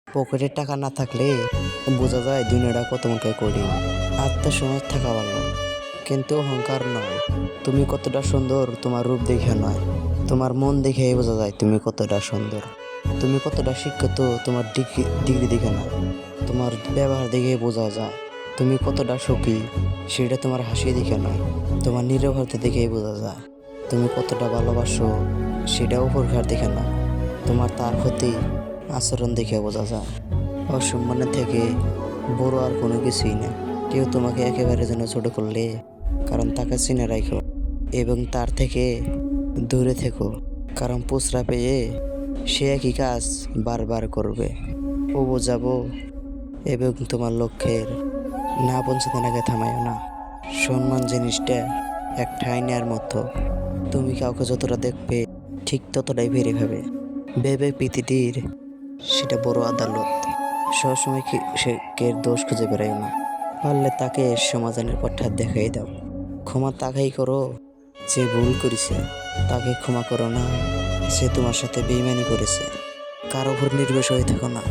পকেটে টাকা না থাকলে বোঝা যায় দুনিয়াটা কত মুখে কঠিন। আত্মসমাজ থাকা ভালো, কিন্তু অহংকার নয়। তুমি কতটা সুন্দর তোমার রূপ দেখে নয়, তোমার মন দেখেই বোঝা যায় তুমি কতটা সুন্দর। তুমি কতটা শিক্ষিত তোমার ডিগ্রি দেখে না, তোমার ব্যবহার দেখে বোঝা যায়। তুমি কতটা সুখী সেটা তোমার হাসি দেখে নয়, তোমার নিরবতা দেখেই বোঝা যায়। তুমি কতটা ভালোবাসো সেটা উপকার দেখে না, তোমার তার প্রতি আচরণ দেখে বোঝা যায়। অসম্মানের থেকে বড় আর কোনো কিছুই না। কেউ তোমাকে একেবারে যেন ছোট করলে, কারণ তাকে চিনে রাখো এবং তার থেকে দূরে থেকো, কারণ পুচরা পেয়ে সে একই কাজ বারবার করবে। ও বোঝাবো এবং তোমার লক্ষ্যের না পৌঁছাতে নাকি থামায়ও না। সম্মান জিনিসটা একটা আয়নার মতো, তুমি কাউকে যতটা দেখবে ঠিক ততটাই বেড়ে ভাবে ভেবে পৃথিবীর সেটা বড় আদালত। সবসময় সে কে দোষ খুঁজে বেড়ায় না, পারলে তাকে সমাধানের পথটা দেখাই দাও। ক্ষমা তাকেই করো যে ভুল করেছে, তাকে ক্ষমা করো না সে তোমার সাথে বেইমানি করেছে। কারো উপর নির্ভর হয়ে থাকো না,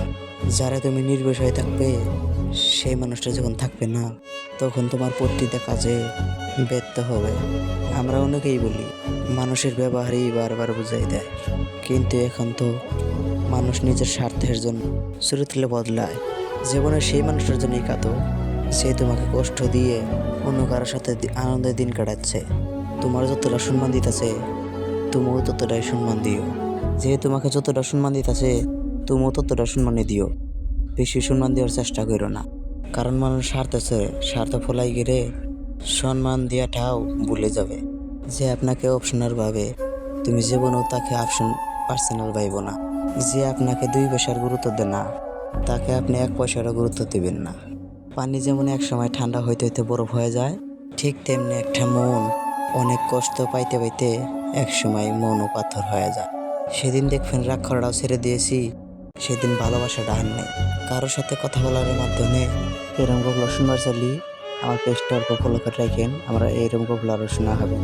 যারা তুমি নির্ভর হয়ে থাকবে সেই মানুষটা যখন থাকবে না, তখন তোমার প্রতিটা কাজে ব্যর্থ হবে। আমরা অনেকেই বলি মানুষের ব্যবহারই বারবার বুঝাই দেয়, কিন্তু এখন তো মানুষ নিজের স্বার্থের জন্য চরিত্র বদলায়। জীবনে সেই মানুষটার জন্যই কাঁদো সে তোমাকে কষ্ট দিয়ে অন্য কারোর সাথে আনন্দের দিন কাটাচ্ছে। তোমার যতটা সম্মান দিতেছে তুমিও ততটাই সম্মান দিও, যে তোমাকে যতটা সম্মান দিতেছে তুমিও ততটা সম্মানে দিও। বেশি সম্মান দেওয়ার চেষ্টা করো না, কারণ মানুষ স্বার্থ ফলাই গেলে সম্মান দেওয়াটাও ভুলে যাবে। যে আপনাকে অপশনাল ভাবে তুমি জীবনেও তাকে পার্সোনাল ভাইব না। যে আপনাকে 2 পয়সার গুরুত্ব দেয় না, তাকে আপনি 1 পয়সারও গুরুত্ব দিবেন না। পানি যেমন এক সময় ঠান্ডা হইতে হইতে বরফ হয়ে যায়, ঠিক তেমনি একটা মন অনেক কষ্ট পাইতে পাইতে এক সময় মনও পাথর হয়ে যায়। সেদিন দেখবেন রাগ করাটাও ছেড়ে দিয়েছি, সেদিন ভালোবাসাটা আর নেই। কারোর সাথে কথা বলার মাধ্যমে এরকম গল্প শুনবার চাইলে আমার পেজটা অল্প ফলো করে রাখেন, আমরা এরকম গল্প আরও শোনা হবে।